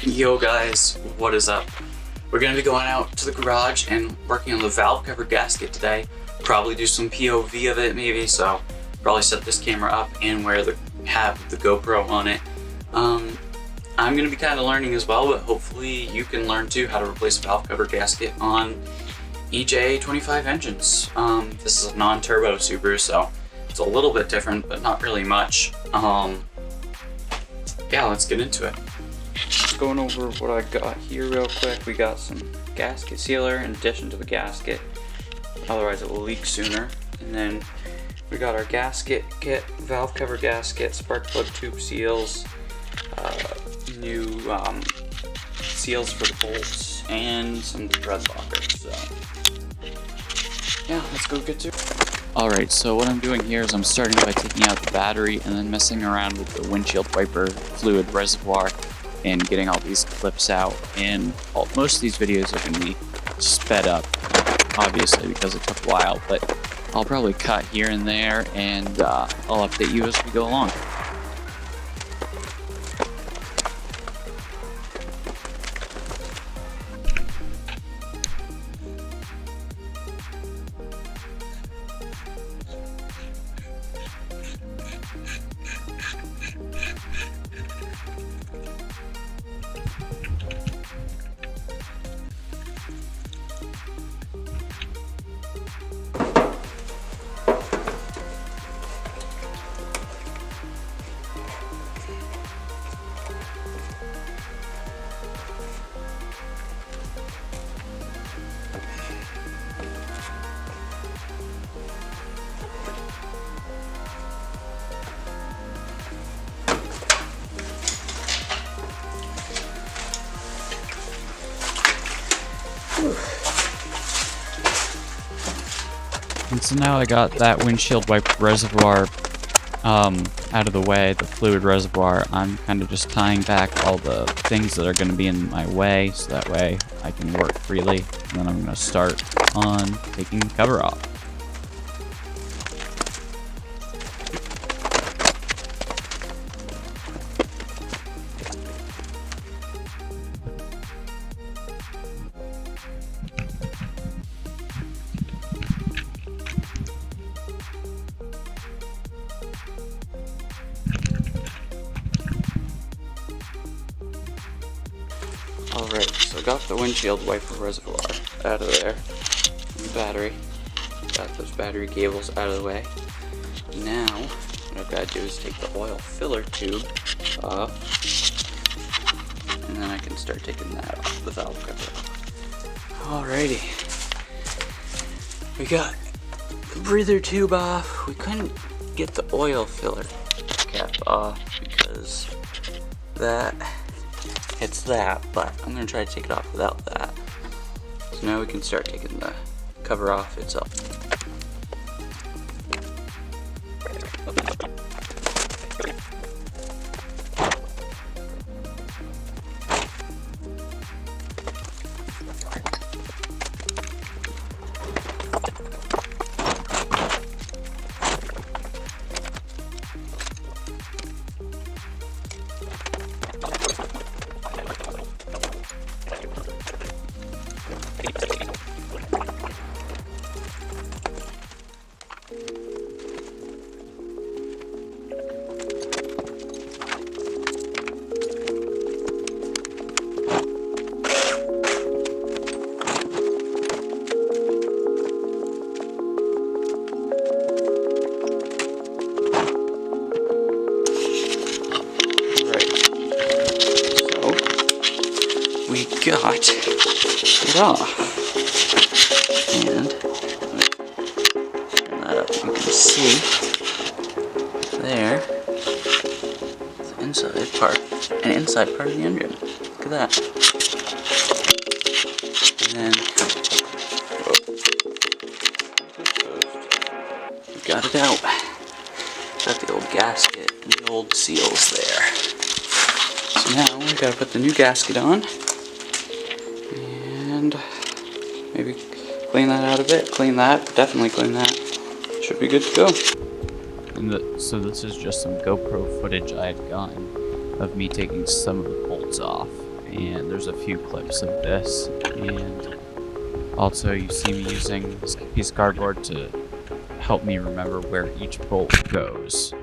Yo guys, what is up? We're going to be going out to the garage and working on the valve cover gasket today. Probably do some POV of it maybe, so probably set this camera up and have the GoPro on it. I'm going to be kind of learning as well, but hopefully you can learn too how to replace a valve cover gasket on EJ25 engines. This is a non-turbo Subaru, so it's a little bit different, but not really much. Yeah, let's get into it. Just going over what I got here real quick. We got some gasket sealer in addition to the gasket, otherwise it will leak sooner. And then we got our gasket kit, valve cover gasket, spark plug tube seals, new seals for the bolts, and some thread lockers. So yeah, let's go get to it. Alright, so what I'm doing here is I'm starting by taking out the battery and then messing around with the windshield wiper fluid reservoir and getting all these clips out. And most of these videos are going to be sped up, obviously, because it took a while, but I'll probably cut here and there, and I'll update you as we go along. And so now I got that windshield wiper reservoir out of the way, the fluid reservoir. I'm kind of just tying back all the things that are going to be in my way, so that way I can work freely. And then I'm going to start on taking the cover off. Alright, so I got the windshield wiper reservoir out of there, and the battery, got those battery cables out of the way. Now, what I've got to do is take the oil filler tube off, and then I can start taking that off, the valve cover. Alrighty, we got the breather tube off. We couldn't get the oil filler cap off because it's that, but I'm going to try to take it off without that. So now we can start taking the cover off itself. We got it off, and turn that up. You can see there the inside part and inside part of the engine. Look at that. And then we got it out. Got the old gasket and the old seals there. So now we gotta put the new gasket on. And maybe clean that out a bit. Clean that, definitely clean that. Should be good to go. So this is just some GoPro footage I had gotten of me taking some of the bolts off, and there's a few clips of this, and also you see me using this piece of cardboard to help me remember where each bolt goes.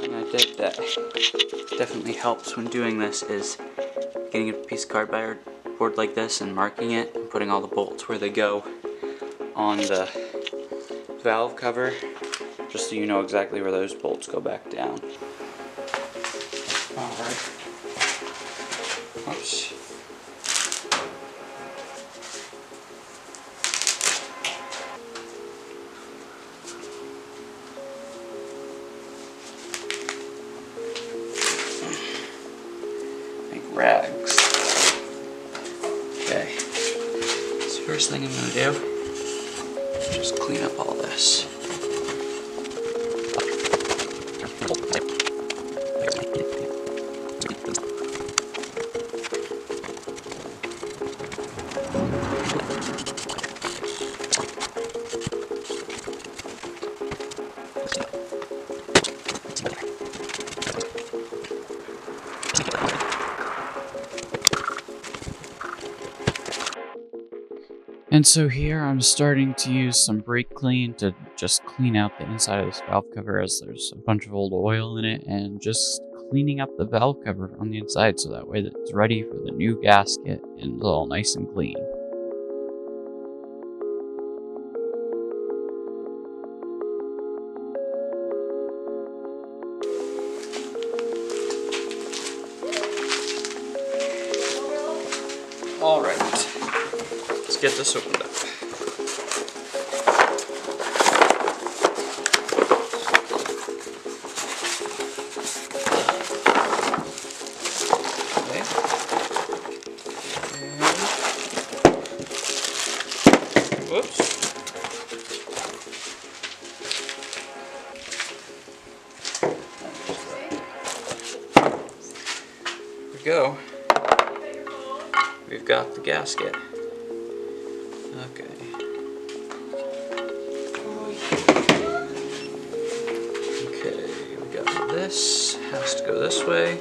And I did that. Definitely helps when doing this is getting a piece of cardboard like this and marking it and putting all the bolts where they go on the valve cover, just so you know exactly where those bolts go back down. Alright. Oops. Make rags. Okay. So first thing I'm going to do is just clean up all this. And so here I'm starting to use some brake clean to just clean out the inside of this valve cover, as there's a bunch of old oil in it, and just cleaning up the valve cover on the inside so that way that it's ready for the new gasket and it's all nice and clean. Alright, let's get this opened up. Okay. And whoops. Here we go. We've got the gasket. Okay. Okay, we got this. Has to go this way.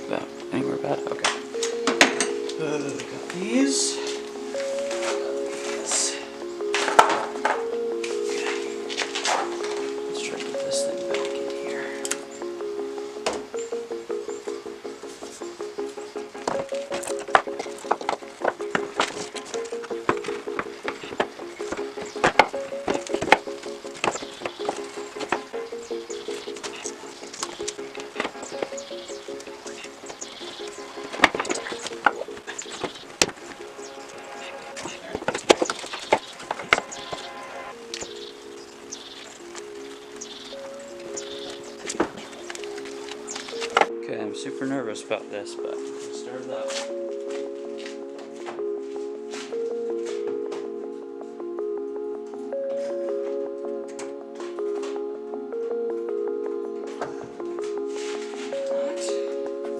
That anywhere bad? Okay. Got these. Let's try to get this thing back in here. Okay, I'm super nervous about this, but let's start it up.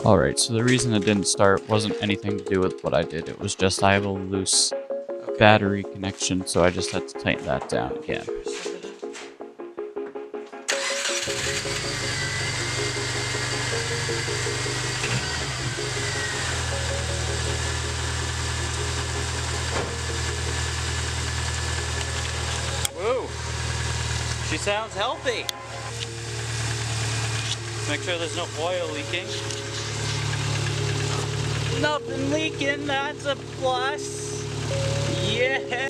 Alright, so the reason it didn't start wasn't anything to do with what I did. It was just I have a loose battery connection, so I just had to tighten that down again. Whoa! She sounds healthy! Make sure there's no oil leaking. Nothing leaking, that's a plus! Yeah!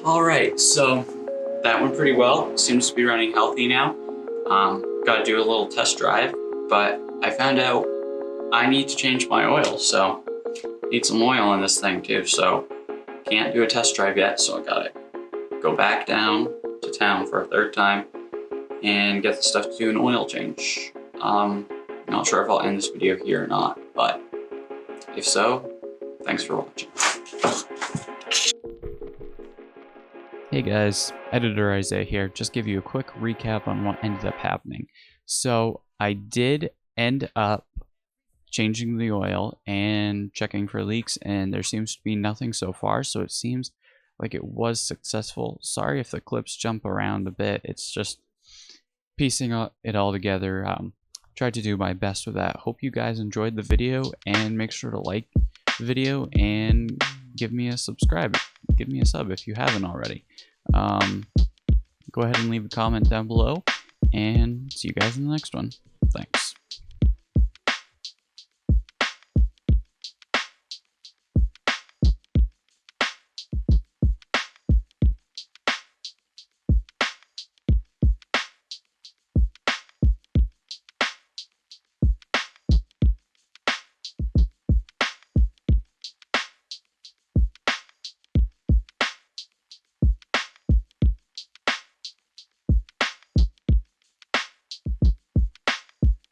Alright, so that went pretty well. Seems to be running healthy now. Got to do a little test drive, but I found out I need to change my oil, so need some oil in this thing too, so can't do a test drive yet, so I gotta go back down to town for a third time and get the stuff to do an oil change. Not sure if I'll end this video here or not, but if so, thanks for watching. Hey guys, Editor Isaiah here. Just give you a quick recap on what ended up happening. So I did end up changing the oil and checking for leaks, and there seems to be nothing so far, so it seems like it was successful. Sorry if the clips jump around a bit, it's just piecing it all together. Tried to do my best with that. Hope you guys enjoyed the video, and make sure to like the video and give me a subscribe. Give me a sub if you haven't already. Go ahead and leave a comment down below, and see you guys in the next one. Thanks.